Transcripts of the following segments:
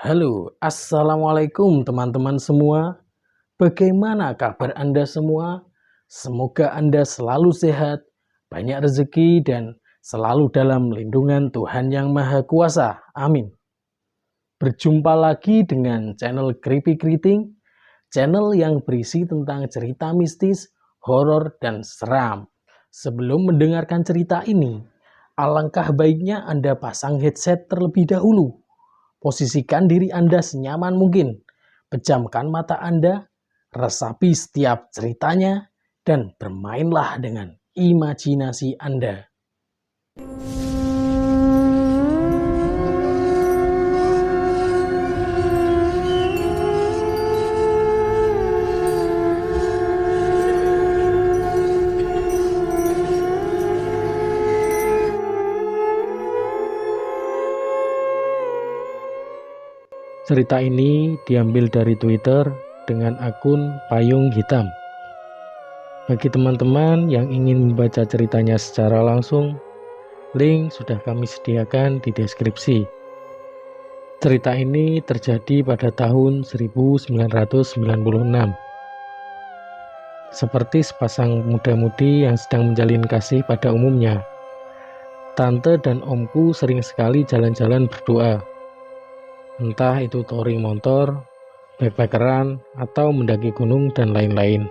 Halo, Assalamualaikum teman-teman semua. Bagaimana kabar Anda semua? Semoga Anda selalu sehat, banyak rezeki, dan selalu dalam lindungan Tuhan Yang Maha Kuasa. Amin. Berjumpa lagi dengan channel Creepy Keriting, channel yang berisi tentang cerita mistis, horor, dan seram. Sebelum mendengarkan cerita ini, alangkah baiknya Anda pasang headset terlebih dahulu. Posisikan diri Anda senyaman mungkin. Pejamkan mata Anda, resapi setiap ceritanya, dan bermainlah dengan imajinasi Anda. Cerita ini diambil dari Twitter dengan akun Payung Hitam. Bagi teman-teman yang ingin membaca ceritanya secara langsung, link sudah kami sediakan di deskripsi. Cerita ini terjadi pada tahun 1996. Seperti sepasang muda-mudi yang sedang menjalin kasih pada umumnya. Tante dan omku sering sekali jalan-jalan berdoa. Entah itu touring motor, backpackeran, atau mendaki gunung dan lain-lain.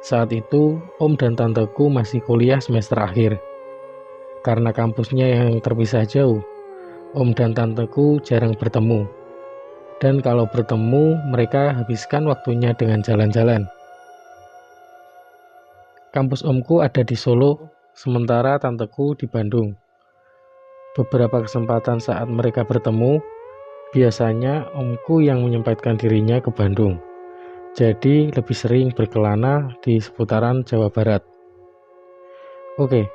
Saat itu, om dan tanteku masih kuliah semester akhir. Karena kampusnya yang terpisah jauh, om dan tanteku jarang bertemu. Dan kalau bertemu, mereka habiskan waktunya dengan jalan-jalan. Kampus omku ada di Solo, sementara tanteku di Bandung. Beberapa kesempatan saat mereka bertemu, biasanya omku yang menyempatkan dirinya ke Bandung. Jadi lebih sering berkelana di seputaran Jawa Barat. Oke,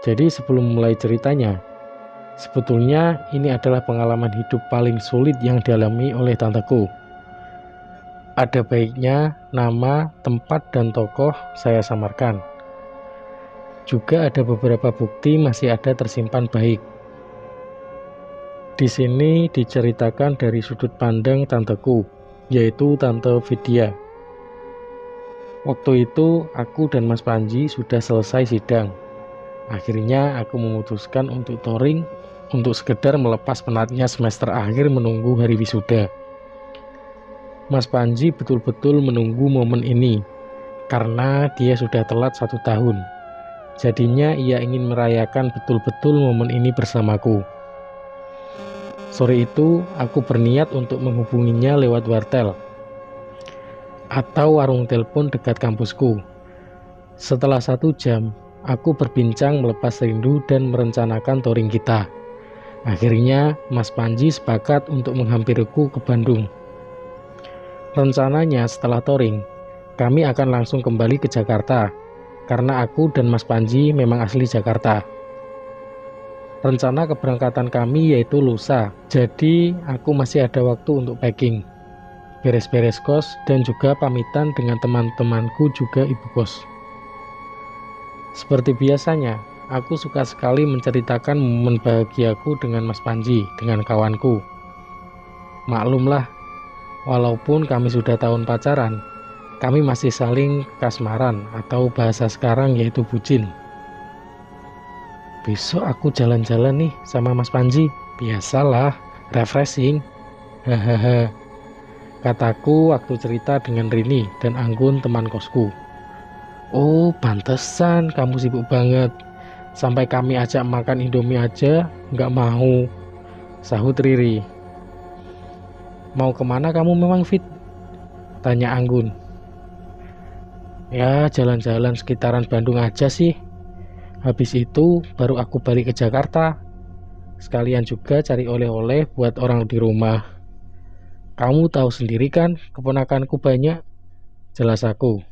jadi sebelum mulai ceritanya, sebetulnya ini adalah pengalaman hidup paling sulit yang dialami oleh tanteku. Ada baiknya nama, tempat, dan tokoh saya samarkan. Juga ada beberapa bukti masih ada tersimpan baik. Di sini diceritakan dari sudut pandang tanteku, yaitu Tante Vidya. Waktu itu aku dan Mas Panji sudah selesai sidang. Akhirnya aku memutuskan untuk touring untuk sekedar melepas penatnya semester akhir menunggu hari wisuda. Mas Panji betul-betul menunggu momen ini karena dia sudah telat 1 tahun. Jadinya ia ingin merayakan betul-betul momen ini bersamaku. Sore itu aku berniat untuk menghubunginya lewat wartel atau warung telepon dekat kampusku. Setelah 1 jam, aku berbincang melepas rindu dan merencanakan touring kita. Akhirnya Mas Panji sepakat untuk menghampiriku ke Bandung. Rencananya setelah touring, kami akan langsung kembali ke Jakarta, karena aku dan Mas Panji memang asli Jakarta. Rencana keberangkatan kami yaitu lusa, jadi aku masih ada waktu untuk packing, beres-beres kos, dan juga pamitan dengan teman-temanku juga ibu kos. Seperti biasanya, aku suka sekali menceritakan momen bahagiaku dengan Mas Panji, dengan kawanku. Maklumlah, walaupun kami sudah tahun pacaran, kami masih saling kasmaran atau bahasa sekarang yaitu bucin. Besok aku jalan-jalan nih sama Mas Panji. Biasalah, refreshing. Hahaha. Kataku waktu cerita dengan Rini dan Anggun teman kosku. Oh, pantesan kamu sibuk banget. Sampai kami ajak makan Indomie aja nggak mau, sahut Riri. Mau kemana kamu memang Fit? Tanya Anggun. Ya, jalan-jalan sekitaran Bandung aja sih. Habis itu baru aku balik ke Jakarta. Sekalian juga cari oleh-oleh buat orang di rumah. Kamu tahu sendiri kan, keponakanku banyak. Jelas aku.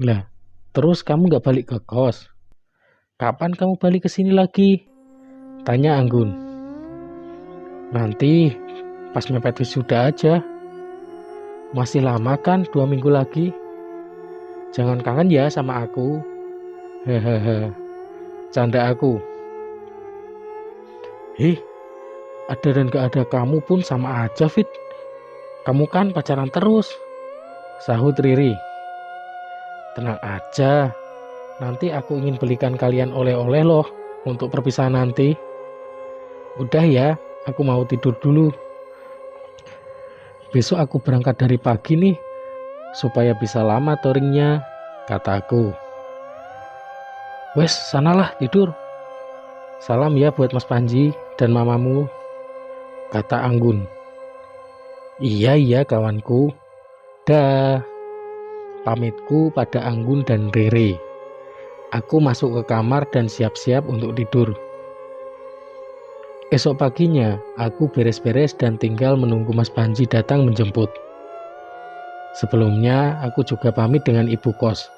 Lah, terus kamu gak balik ke kos? Kapan kamu balik ke sini lagi? Tanya Anggun. Nanti pas mepet wisuda aja. Masih lama kan, 2 minggu lagi. Jangan kangen ya sama aku. Hahaha. Canda aku. Hih, Ada dan gak ada kamu pun sama aja, Fit. Kamu kan pacaran terus, sahut Riri. Tenang aja, nanti aku ingin belikan kalian oleh-oleh loh untuk perpisahan nanti. Udah ya, aku mau tidur dulu. Besok aku berangkat dari pagi nih, supaya bisa lama touringnya, kataku. Wes, sanalah tidur. Salam ya buat Mas Panji dan mamamu, kata Anggun. Iya kawanku. Dah. Pamitku pada Anggun dan Rere. Aku masuk ke kamar dan siap-siap untuk tidur. Esok paginya, aku beres-beres dan tinggal menunggu Mas Panji datang menjemput. Sebelumnya, aku juga pamit dengan ibu kos.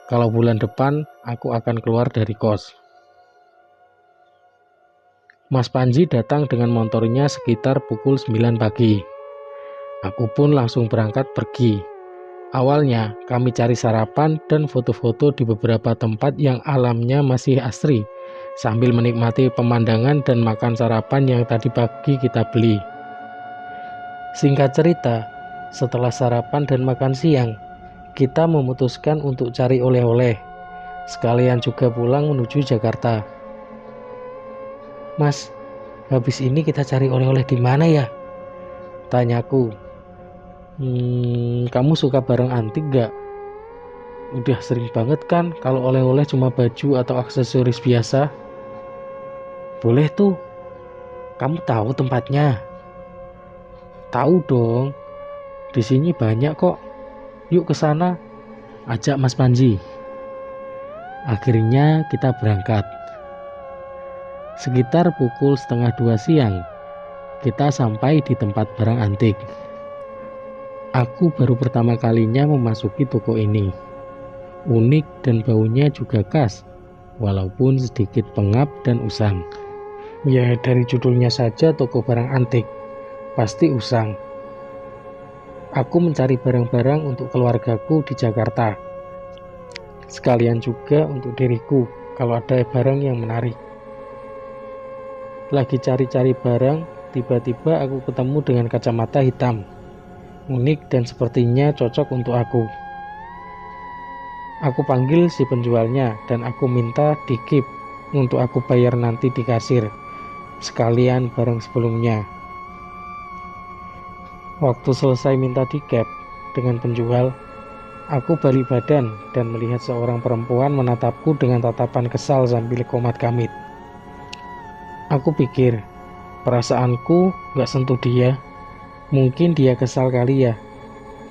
Kalau bulan depan, aku akan keluar dari kos. Mas Panji datang dengan motornya sekitar pukul 9 pagi. Aku pun langsung berangkat pergi. Awalnya, kami cari sarapan dan foto-foto di beberapa tempat yang alamnya masih asri, sambil menikmati pemandangan dan makan sarapan yang tadi pagi kita beli. Singkat cerita, setelah sarapan dan makan siang, kita memutuskan untuk cari oleh-oleh, sekalian juga pulang menuju Jakarta. Mas, habis ini kita cari oleh-oleh di mana ya? Tanyaku. Kamu suka barang antik gak? Udah sering banget kan kalau oleh-oleh cuma baju atau aksesoris biasa? Boleh tuh. Kamu tahu tempatnya? Tahu dong. Di sini banyak kok. Yuk ke sana. Ajak Mas Panji. Akhirnya kita berangkat. Sekitar pukul 1:30 siang, kita sampai di tempat barang antik. Aku baru pertama kalinya memasuki toko ini. Unik dan baunya juga khas, walaupun sedikit pengap dan usang. Ya, dari judulnya saja toko barang antik, pasti usang. Aku mencari barang-barang untuk keluargaku di Jakarta. Sekalian juga untuk diriku, kalau ada barang yang menarik. Lagi cari-cari barang, tiba-tiba aku ketemu dengan kacamata hitam. Unik dan sepertinya cocok untuk aku. Aku panggil si penjualnya dan aku minta dikip untuk aku bayar nanti di kasir, sekalian barang sebelumnya. Waktu selesai minta dikep dengan penjual, aku balik badan dan melihat seorang perempuan menatapku dengan tatapan kesal sambil komat kamit. Aku pikir, perasaanku gak sentuh dia. Mungkin dia kesal kali ya,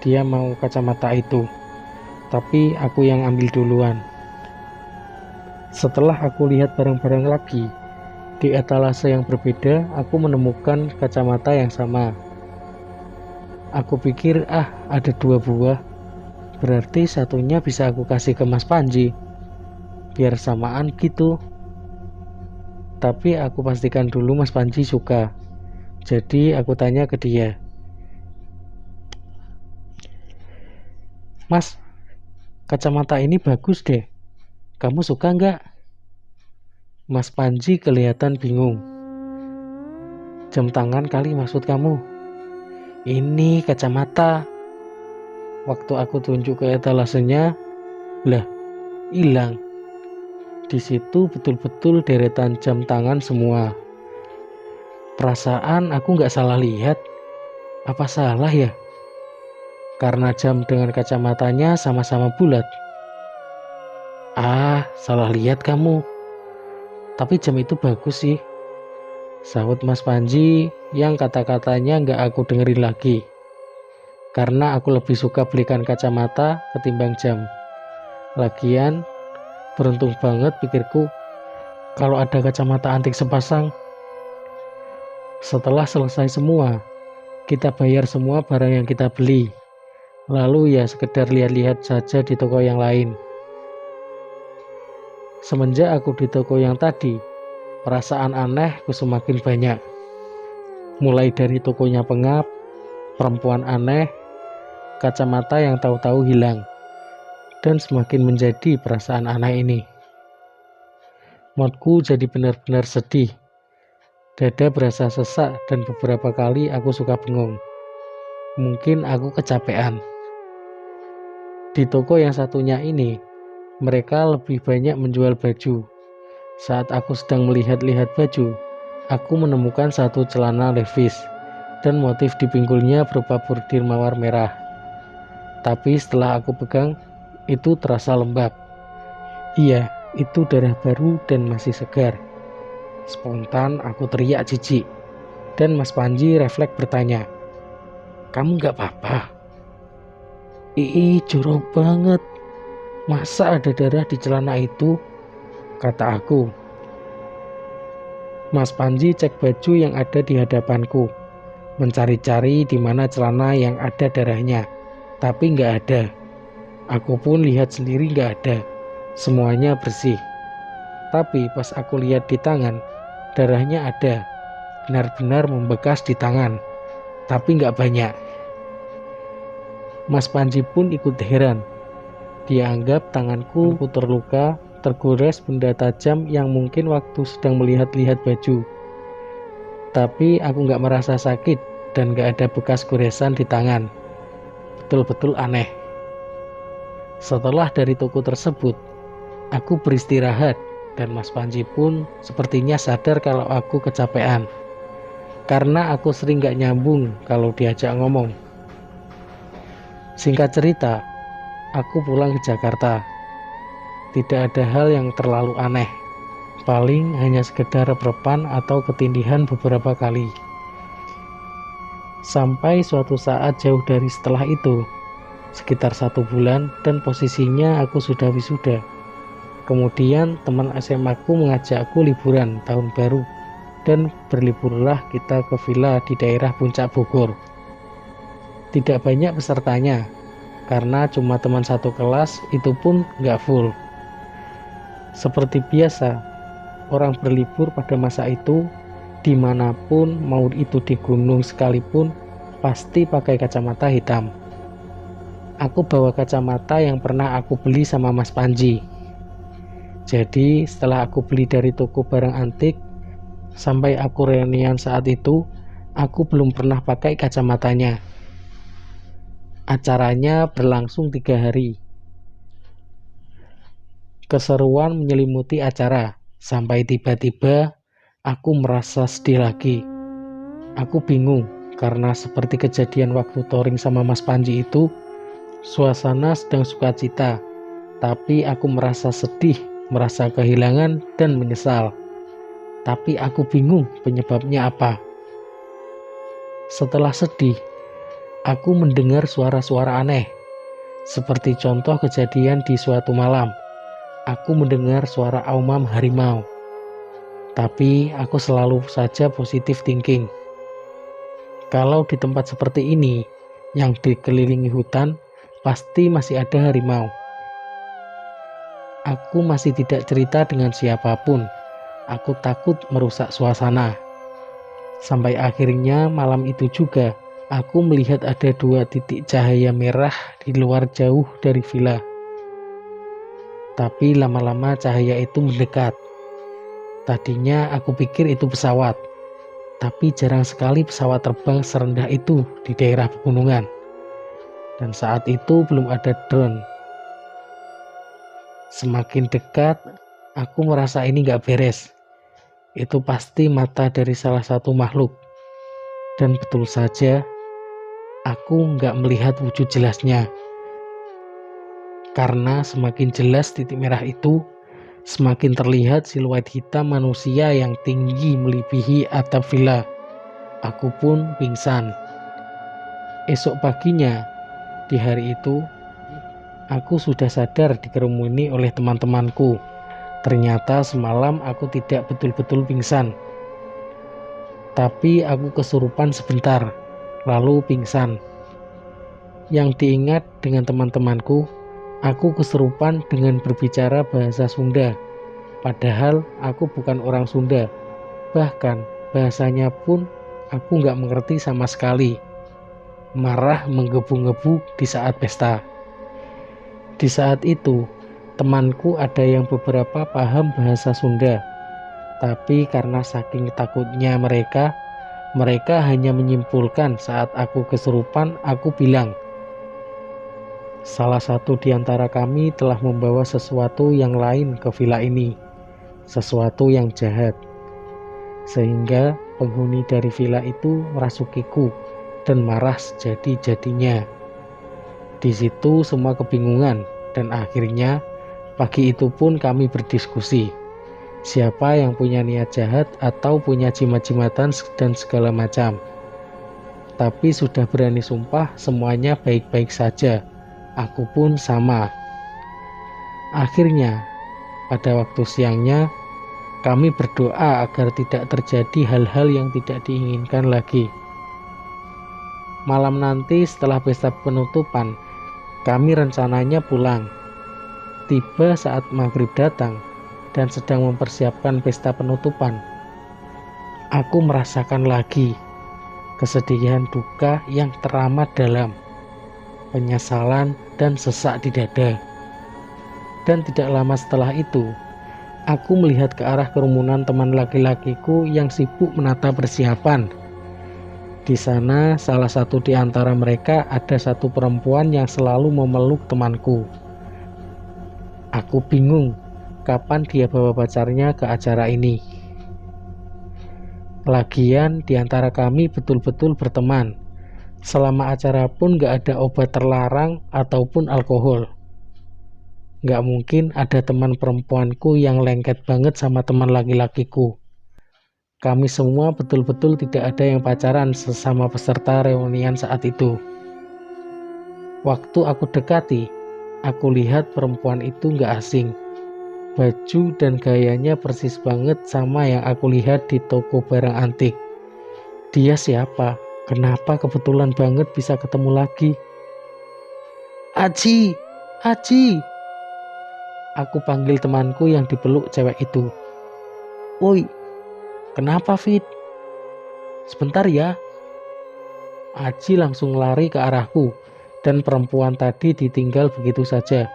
dia mau kacamata itu, tapi aku yang ambil duluan. Setelah aku lihat barang-barang lagi, di etalase yang berbeda, aku menemukan kacamata yang sama. Aku pikir, ada 2 buah, berarti satunya bisa aku kasih ke Mas Panji, biar samaan gitu. Tapi aku pastikan dulu Mas Panji suka, jadi aku tanya ke dia. Mas, kacamata ini bagus deh. Kamu suka nggak? Mas Panji kelihatan bingung. Jam tangan kali maksud kamu? Ini kacamata. Waktu aku tunjuk ke etalasenya, lah, hilang. Di situ betul-betul deretan jam tangan semua. Perasaan aku nggak salah lihat. Apa salah ya? Karena jam dengan kacamatanya sama-sama bulat. Salah lihat kamu. Tapi jam itu bagus sih, sahut Mas Panji yang kata-katanya nggak aku dengerin lagi. Karena aku lebih suka belikan kacamata ketimbang jam. Lagian, beruntung banget pikirku kalau ada kacamata antik sepasang. Setelah selesai semua, kita bayar semua barang yang kita beli. Lalu ya sekedar lihat-lihat saja di toko yang lain. Semenjak aku di toko yang tadi, perasaan anehku semakin banyak. Mulai dari tokonya pengap, perempuan aneh, kacamata yang tahu-tahu hilang, dan semakin menjadi perasaan aneh ini. Moodku jadi benar-benar sedih. Dada berasa sesak dan beberapa kali aku suka bengong. Mungkin aku kecapean. Di toko yang satunya ini, mereka lebih banyak menjual baju. Saat aku sedang melihat-lihat baju, aku menemukan satu celana Levi's dan motif di pinggulnya berupa bordir mawar merah. Tapi setelah aku pegang, itu terasa lembab. Iya, itu darah baru dan masih segar. Spontan aku teriak jijik, dan Mas Panji refleks bertanya, "Kamu gak apa-apa?" "Ih, jorok banget. Masa ada darah di celana itu?" kata aku. Mas Panji cek baju yang ada di hadapanku, mencari-cari di mana celana yang ada darahnya, tapi nggak ada. Aku pun lihat sendiri nggak ada, semuanya bersih. Tapi pas aku lihat di tangan, darahnya ada, benar-benar membekas di tangan, tapi nggak banyak. Mas Panji pun ikut heran. Dia anggap tanganku terluka, tergores benda tajam yang mungkin waktu sedang melihat-lihat baju. Tapi aku nggak merasa sakit dan nggak ada bekas goresan di tangan. Betul-betul aneh. Setelah dari toko tersebut, aku beristirahat dan Mas Panji pun sepertinya sadar kalau aku kecapean. Karena aku sering nggak nyambung kalau diajak ngomong. Singkat cerita, aku pulang ke Jakarta. Tidak ada hal yang terlalu aneh. Paling hanya sekedar rep-repan atau ketindihan beberapa kali. Sampai suatu saat jauh dari setelah itu, sekitar 1 bulan dan posisinya aku sudah wisuda. Kemudian teman SMA aku mengajak aku liburan tahun baru dan berliburlah kita ke villa di daerah Puncak Bogor. Tidak banyak pesertanya, karena cuma teman satu kelas, itu pun nggak full. Seperti biasa, orang berlibur pada masa itu, dimanapun, mau itu di gunung sekalipun, pasti pakai kacamata hitam. Aku bawa kacamata yang pernah aku beli sama Mas Panji. Jadi setelah aku beli dari toko barang antik, sampai aku reunian saat itu, aku belum pernah pakai kacamatanya. Acaranya berlangsung 3 hari. Keseruan menyelimuti acara, sampai tiba-tiba aku merasa sedih lagi. Aku bingung, karena seperti kejadian waktu touring sama Mas Panji itu, suasana sedang sukacita, tapi aku merasa sedih, merasa kehilangan dan menyesal. Tapi aku bingung penyebabnya apa. Setelah sedih, aku mendengar suara-suara aneh. Seperti contoh kejadian di suatu malam, aku mendengar suara aumam harimau. Tapi aku selalu saja positive thinking. Kalau di tempat seperti ini, yang dikelilingi hutan, pasti masih ada harimau. Aku masih tidak cerita dengan siapapun. Aku takut merusak suasana. Sampai akhirnya malam itu juga, aku melihat ada 2 titik cahaya merah di luar jauh dari villa. Tapi lama-lama cahaya itu mendekat. Tadinya aku pikir itu pesawat. Tapi jarang sekali pesawat terbang serendah itu di daerah pegunungan. Dan saat itu belum ada drone. Semakin dekat, aku merasa ini gak beres. Itu pasti mata dari salah satu makhluk. Dan betul saja, aku gak melihat wujud jelasnya. Karena semakin jelas titik merah itu, semakin terlihat siluet hitam manusia yang tinggi melebihi atap villa. Aku pun pingsan. Esok paginya, di hari itu, aku sudah sadar dikerumuni oleh teman-temanku. Ternyata semalam aku tidak betul-betul pingsan. Tapi aku kesurupan sebentar, lalu pingsan. Yang diingat dengan teman-temanku, aku kesurupan dengan berbicara bahasa Sunda. Padahal aku bukan orang Sunda. Bahkan bahasanya pun aku nggak mengerti sama sekali. Marah menggebu-gebu di saat pesta. Di saat itu, temanku ada yang beberapa paham bahasa Sunda. Tapi karena saking takutnya mereka hanya menyimpulkan. Saat aku kesurupan, aku bilang, salah satu di antara kami telah membawa sesuatu yang lain ke villa ini, sesuatu yang jahat. Sehingga penghuni dari villa itu merasukiku dan marah sejadi-jadinya. Di situ semua kebingungan dan akhirnya pagi itu pun kami berdiskusi. Siapa yang punya niat jahat atau punya jimat-jimatan dan segala macam. Tapi sudah berani sumpah semuanya baik-baik saja. Aku pun sama. Akhirnya pada waktu siangnya kami berdoa agar tidak terjadi hal-hal yang tidak diinginkan lagi. Malam nanti setelah pesta penutupan, kami rencananya pulang. Tiba saat maghrib datang dan sedang mempersiapkan pesta penutupan, aku merasakan lagi kesedihan duka yang teramat dalam, penyesalan dan sesak di dada. Dan tidak lama setelah itu, aku melihat ke arah kerumunan teman laki-lakiku yang sibuk menata persiapan. Di sana salah satu di antara mereka ada satu perempuan yang selalu memeluk temanku. Aku bingung kapan dia bawa pacarnya ke acara ini. Lagian di antara kami betul-betul berteman. Selama acara pun gak ada obat terlarang ataupun alkohol. Gak mungkin ada teman perempuanku yang lengket banget sama teman laki-lakiku. Kami semua betul-betul tidak ada yang pacaran sesama peserta reunian saat itu. Waktu aku dekati, aku lihat perempuan itu gak asing. Baju dan gayanya persis banget sama yang aku lihat di toko barang antik. Dia siapa? Kenapa kebetulan banget bisa ketemu lagi? Aji! Aji! Aku panggil temanku yang dipeluk cewek itu. Woi, kenapa Fit? Sebentar ya. Aji langsung lari ke arahku dan perempuan tadi ditinggal begitu saja.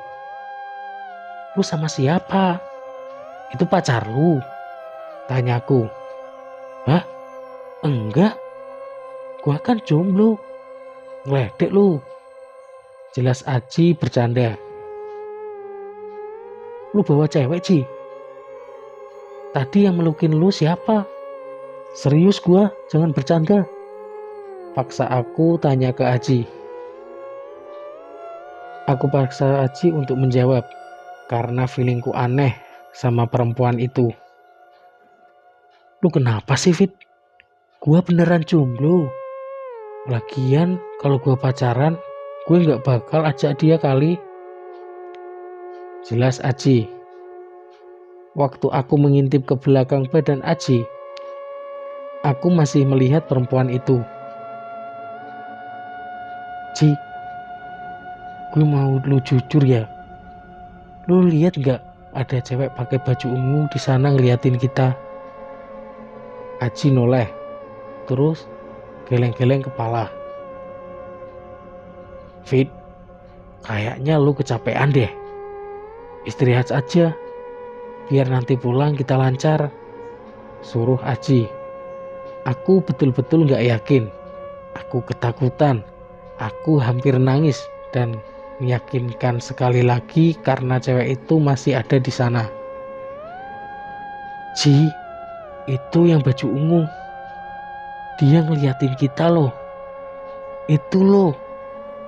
Lu sama siapa? Itu pacar lu? Tanyaku. Hah? Enggak. Gua kan jomblo. Ngeledek lu. Jelas Aji bercanda. Lu bawa cewek, Ji? Tadi yang melukin lu siapa? Serius gua, jangan bercanda. Paksa aku tanya ke Aji. Aku paksa Aji untuk menjawab. Karena feelingku aneh sama perempuan itu. Lu kenapa sih Fit? Gua beneran jomblo. Lagian kalau gua pacaran, gue gak bakal ajak dia kali. Jelas Aji. Waktu aku mengintip ke belakang badan Aji, aku masih melihat perempuan itu. Ji, gue mau lu jujur ya. Lu lihat gak ada cewek pakai baju ungu di sana ngeliatin kita? Aji noleh, terus geleng-geleng kepala. Fit, kayaknya lu kecapean deh. Istirahat aja, biar nanti pulang kita lancar. Suruh Aji. Aku betul-betul gak yakin. Aku ketakutan. Aku hampir nangis dan meyakinkan sekali lagi karena cewek itu masih ada di sana. Ji, itu yang baju ungu. Dia ngeliatin kita loh. Itu loh,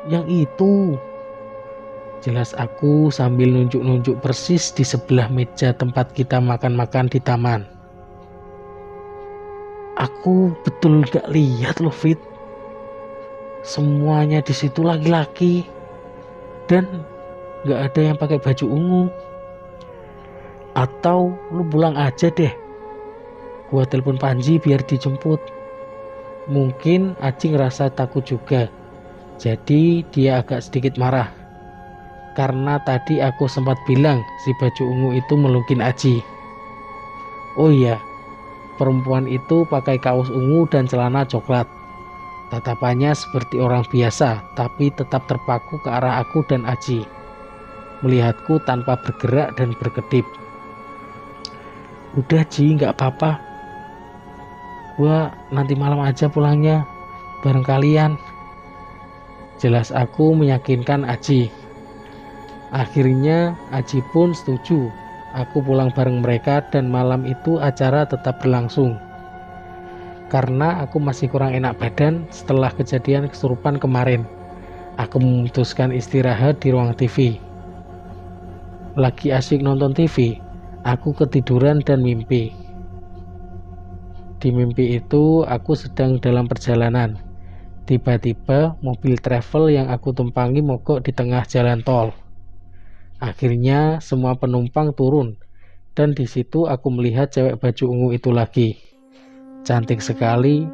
yang itu. Jelas aku sambil nunjuk-nunjuk persis di sebelah meja tempat kita makan-makan di taman. Aku betul gak lihat loh Fit. Semuanya di situ laki-laki. Dan gak ada yang pakai baju ungu. Atau lu pulang aja deh. Gua telepon Panji biar dijemput. Mungkin Aji ngerasa takut juga. Jadi dia agak sedikit marah. Karena tadi aku sempat bilang si baju ungu itu melukin Aji. Oh iya, perempuan itu pakai kaos ungu dan celana coklat. Tatapannya seperti orang biasa, tapi tetap terpaku ke arah aku dan Aji. Melihatku tanpa bergerak dan berkedip. Udah Ji, nggak apa-apa. Gua nanti malam aja pulangnya bareng kalian. Jelas aku meyakinkan Aji. Akhirnya Aji pun setuju. Aku pulang bareng mereka dan malam itu acara tetap berlangsung. Karena aku masih kurang enak badan setelah kejadian kesurupan kemarin, aku memutuskan istirahat di ruang TV. Lagi asyik nonton TV, aku ketiduran dan mimpi. Di mimpi itu aku sedang dalam perjalanan. Tiba-tiba mobil travel yang aku tumpangi mogok di tengah jalan tol. Akhirnya semua penumpang turun dan di situ aku melihat cewek baju ungu itu lagi. Cantik sekali.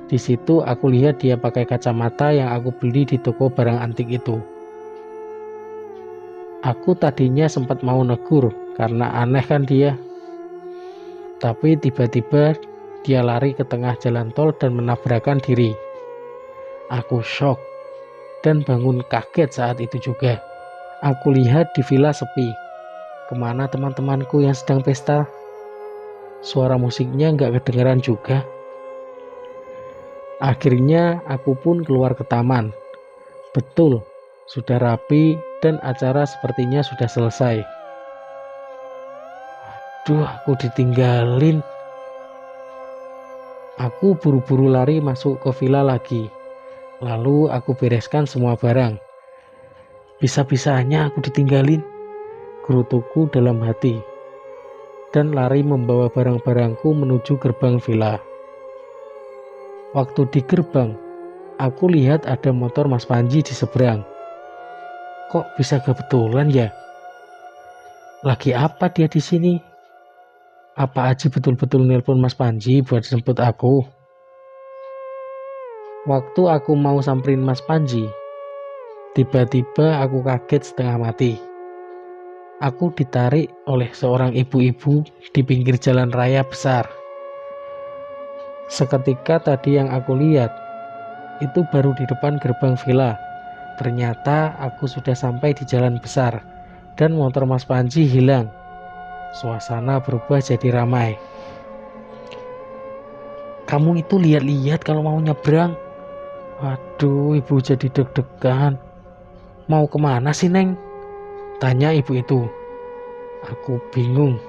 Di situ aku lihat dia pakai kacamata yang aku beli di toko barang antik itu. Aku tadinya sempat mau negur karena aneh kan dia. Tapi tiba-tiba dia lari ke tengah jalan tol dan menabrakkan diri. Aku shock dan bangun kaget saat itu juga. Aku lihat di villa sepi. Kemana teman-temanku yang sedang pesta? Suara musiknya nggak kedengeran juga. Akhirnya aku pun keluar ke taman. Betul, sudah rapi dan acara sepertinya sudah selesai. Aduh, aku ditinggalin. Aku buru-buru lari masuk ke villa lagi. Lalu aku bereskan semua barang. Bisa-bisanya aku ditinggalin, gerutuku dalam hati. Dan lari membawa barang-barangku menuju gerbang villa. Waktu di gerbang, aku lihat ada motor Mas Panji di seberang. Kok bisa kebetulan ya? Lagi apa dia di sini? Apa Aji betul-betul nelpon Mas Panji buat jemput aku? Waktu aku mau samperin Mas Panji, tiba-tiba aku kaget setengah mati. Aku ditarik oleh seorang ibu-ibu di pinggir jalan raya besar. Seketika tadi yang aku lihat, itu baru di depan gerbang villa. Ternyata aku sudah sampai di jalan besar dan motor Mas Panji hilang. Suasana berubah jadi ramai. Kamu itu lihat-lihat kalau mau nyebrang. Aduh, ibu jadi deg-degan. Mau kemana sih Neng? Tanya ibu itu. Aku bingung.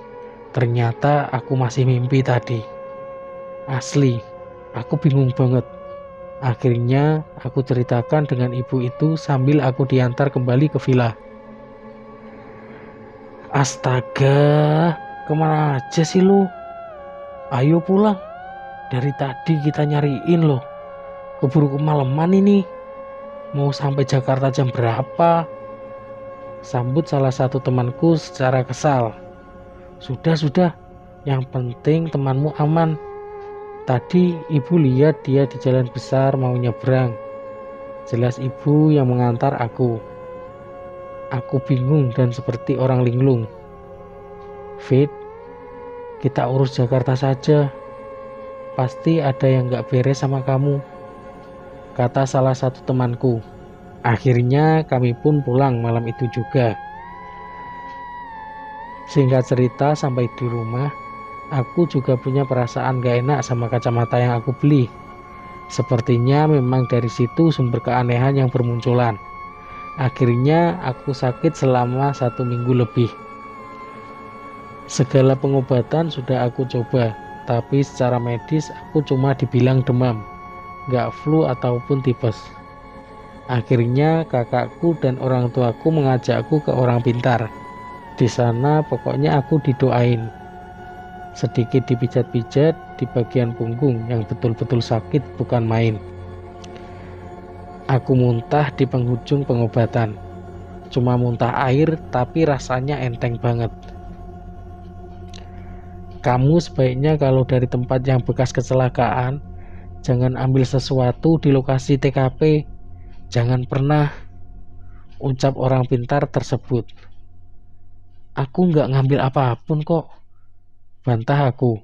Ternyata aku masih mimpi tadi. Asli, aku bingung banget. Akhirnya aku ceritakan dengan ibu itu sambil aku diantar kembali ke villa. Astaga, kemana aja sih lu? Ayo pulang. Dari tadi kita nyariin loh. Keburu kemalaman ini. Mau sampai Jakarta jam berapa? Sambut salah satu temanku secara kesal. Sudah. Yang penting temanmu aman. Tadi ibu lihat dia di jalan besar mau nyebrang. Jelas ibu yang mengantar aku. Aku bingung dan seperti orang linglung. Fit, kita urus Jakarta saja. Pasti ada yang gak beres sama kamu, kata salah satu temanku. Akhirnya kami pun pulang malam itu juga. Singkat cerita, sampai di rumah, aku juga punya perasaan gak enak sama kacamata yang aku beli. Sepertinya memang dari situ sumber keanehan yang bermunculan. Akhirnya aku sakit selama 1 minggu lebih. Segala pengobatan sudah aku coba, tapi secara medis aku cuma dibilang demam, gak flu ataupun tipes. Akhirnya kakakku dan orang tuaku mengajakku ke orang pintar. Di sana pokoknya aku didoain. Sedikit dipijat-pijat di bagian punggung yang betul-betul sakit bukan main. Aku muntah di penghujung pengobatan. Cuma muntah air tapi rasanya enteng banget. Kamu sebaiknya kalau dari tempat yang bekas kecelakaan, jangan ambil sesuatu di lokasi TKP. Jangan pernah, ucap orang pintar tersebut. Aku nggak ngambil apapun kok, bantah aku.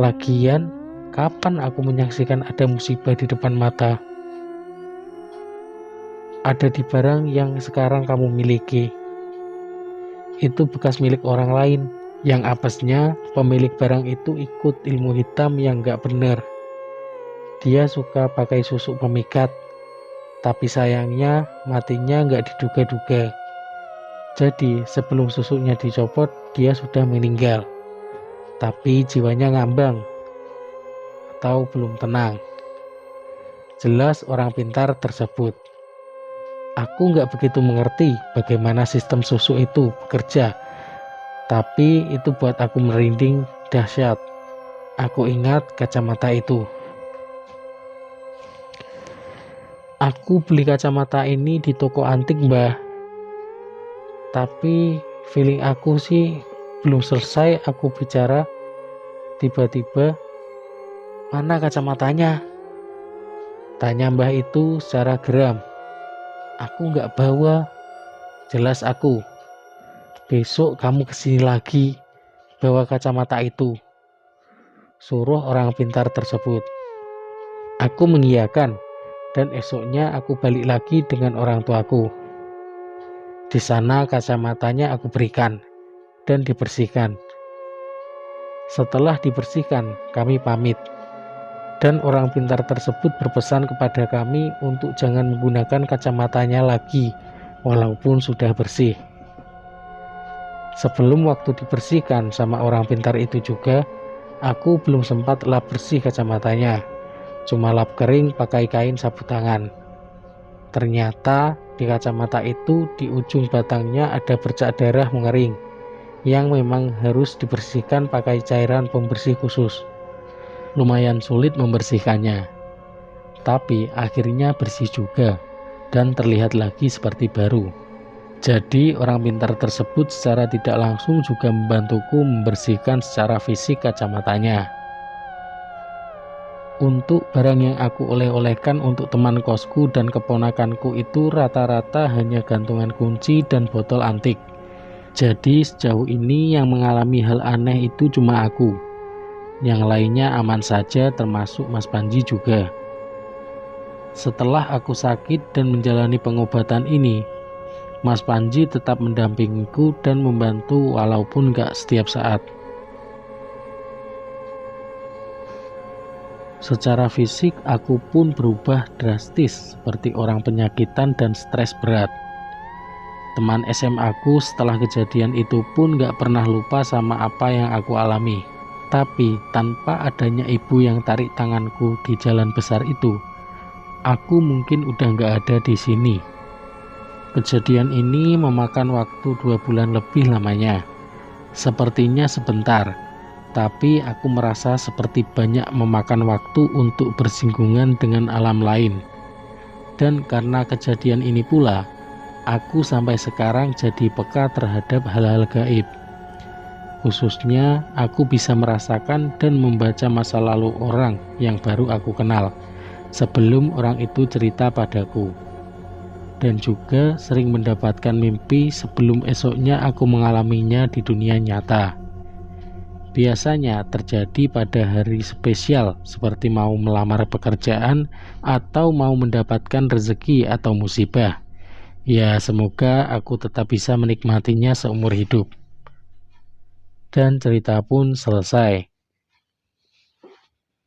Lagian, kapan aku menyaksikan ada musibah di depan mata? Ada di barang yang sekarang kamu miliki. Itu bekas milik orang lain, Yang apesnya, pemilik barang itu ikut ilmu hitam yang gak bener. Dia suka pakai susuk pemikat, tapi sayangnya matinya gak diduga-duga. Jadi sebelum susuknya dicopot, dia sudah meninggal. Tapi jiwanya ngambang atau belum tenang. Jelas orang pintar tersebut. Aku gak begitu mengerti bagaimana sistem susuk itu bekerja, tapi itu buat aku merinding dahsyat. Aku ingat kacamata itu. Aku beli kacamata ini di toko antik, Mbah. Tapi feeling aku sih belum selesai aku bicara. Tiba-tiba, "Mana kacamatanya?" tanya Mbah itu secara geram. "Aku nggak bawa." Jelas aku. "Besok kamu kesini lagi, bawa kacamata itu," suruh orang pintar tersebut. Aku mengiyakan. Dan esoknya aku balik lagi dengan orang tuaku. Di sana kacamatanya aku berikan dan dibersihkan. Setelah dibersihkan, kami pamit. Dan orang pintar tersebut berpesan kepada kami untuk jangan menggunakan kacamatanya lagi, walaupun sudah bersih. Sebelum waktu dibersihkan sama orang pintar itu juga, aku belum sempat lap bersih kacamatanya. Cuma lap kering pakai kain sapu tangan. Ternyata di kacamata itu di ujung batangnya ada bercak darah mengering yang memang harus dibersihkan pakai cairan pembersih khusus. Lumayan sulit membersihkannya, tapi akhirnya bersih juga dan terlihat lagi seperti baru. Jadi orang pintar tersebut secara tidak langsung juga membantuku membersihkan secara fisik kacamatanya. Untuk barang yang aku oleh-olehkan untuk teman kosku dan keponakanku itu rata-rata hanya gantungan kunci dan botol antik. Jadi sejauh ini yang mengalami hal aneh itu cuma aku. Yang lainnya aman saja, termasuk Mas Panji juga. Setelah aku sakit dan menjalani pengobatan ini, Mas Panji tetap mendampingiku dan membantu walaupun gak setiap saat. Secara fisik aku pun berubah drastis seperti orang penyakitan dan stres berat. Teman SMA aku setelah kejadian itu pun gak pernah lupa sama apa yang aku alami. Tapi tanpa adanya ibu yang tarik tanganku di jalan besar itu, aku mungkin udah gak ada di sini. Kejadian ini memakan waktu 2 bulan lebih lamanya. Sepertinya sebentar, tapi aku merasa seperti banyak memakan waktu untuk bersinggungan dengan alam lain. Dan karena kejadian ini pula, aku sampai sekarang jadi peka terhadap hal-hal gaib. Khususnya, aku bisa merasakan dan membaca masa lalu orang yang baru aku kenal, sebelum orang itu cerita padaku. Dan juga sering mendapatkan mimpi sebelum esoknya aku mengalaminya di dunia nyata. Biasanya terjadi pada hari spesial seperti mau melamar pekerjaan atau mau mendapatkan rezeki atau musibah. Ya, semoga aku tetap bisa menikmatinya seumur hidup. Dan cerita pun selesai.